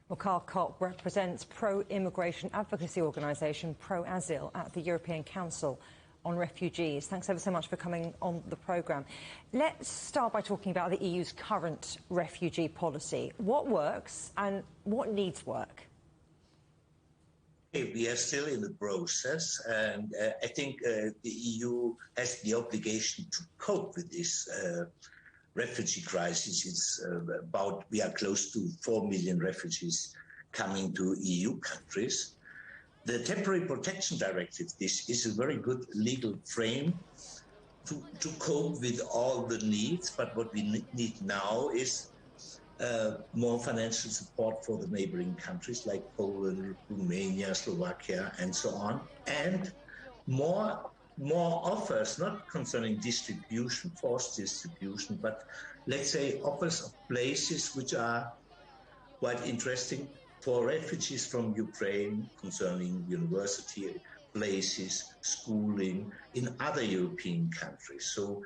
Well, Karl Kopp represents pro-immigration advocacy organisation Asyl at the European Council on Refugees. Thanks ever so much for coming on the programme. Let's start by talking about the EU's current refugee policy. What works and what needs work? We are still in the process, and I think the EU has the obligation to cope with this refugee crisis. It's we are close to 4 million refugees coming to EU countries. The Temporary Protection Directive, this is a very good legal frame to cope with all the needs, but what we need now is more financial support for the neighboring countries like Poland, Romania, Slovakia, and so on, and more offers, not concerning distribution, forced distribution, but let's say offers of places which are quite interesting for refugees from Ukraine, concerning university places, schooling in other European countries. So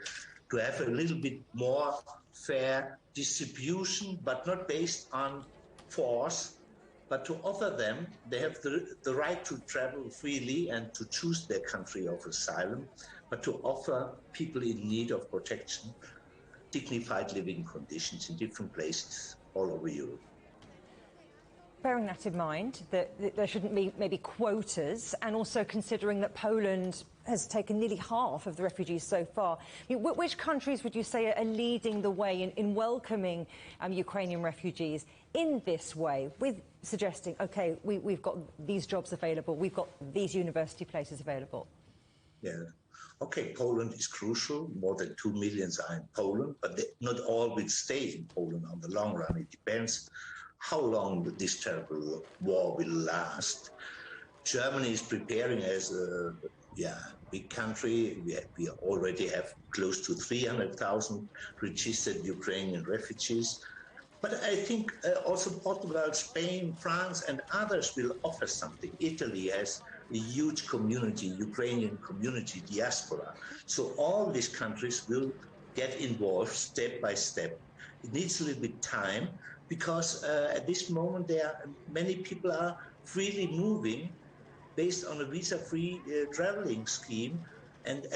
to have a little bit more fair distribution, but not based on force, but to offer them, they have the right to travel freely and to choose their country of asylum, but to offer people in need of protection dignified living conditions in different places all over Europe. Bearing that in mind, that there shouldn't be maybe quotas, and also considering that Poland has taken nearly half of the refugees so far, which countries would you say are leading the way in welcoming Ukrainian refugees in this way, with suggesting, OK, we've got these jobs available, we've got these university places available? Yeah. OK, Poland is crucial. More than 2 million are in Poland, but not all will stay in Poland on the long run. It depends how long this terrible war will last. Germany is preparing as a big country. We already have close to 300,000 registered Ukrainian refugees. But I think also Portugal, Spain, France and others will offer something. Italy has a huge community, Ukrainian community, diaspora. So all these countries will get involved step by step. It needs a little bit time because at this moment many people are freely moving based on a visa-free traveling scheme. And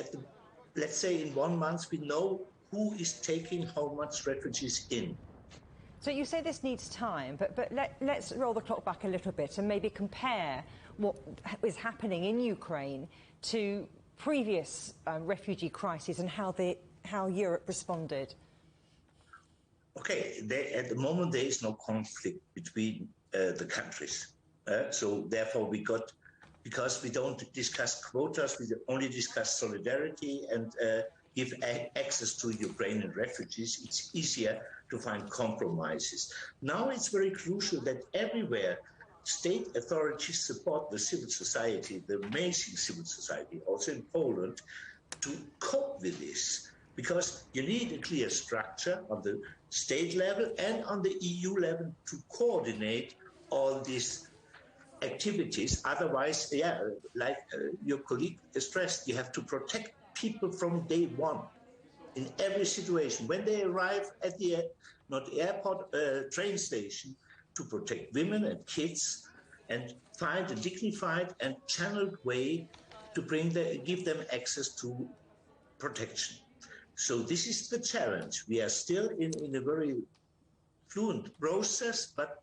let's say in 1 month, we know who is taking how much refugees in. So you say this needs time, but let's roll the clock back a little bit and maybe compare what is happening in Ukraine to previous refugee crises and how Europe responded. Okay, at the moment there is no conflict between the countries. So therefore because we don't discuss quotas, we only discuss solidarity and give access to Ukrainian refugees, it's easier to find compromises. Now it's very crucial that everywhere state authorities support the civil society, the amazing civil society, also in Poland, to cope with this. Because you need a clear structure on the state level and on the EU level to coordinate all these activities. Otherwise, like your colleague stressed, you have to protect people from day one in every situation. When they arrive at the airport, train station, to protect women and kids and find a dignified and channeled way to give them access to protection. So this is the challenge. We are still in a very fluent process, but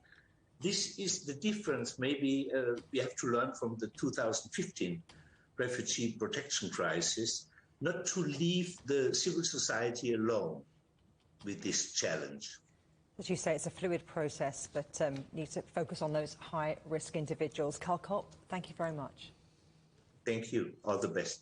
this is the difference. Maybe we have to learn from the 2015 refugee protection crisis, not to leave the civil society alone with this challenge. As you say, it's a fluid process, but need to focus on those high-risk individuals. Karl Kopp, thank you very much. Thank you. All the best.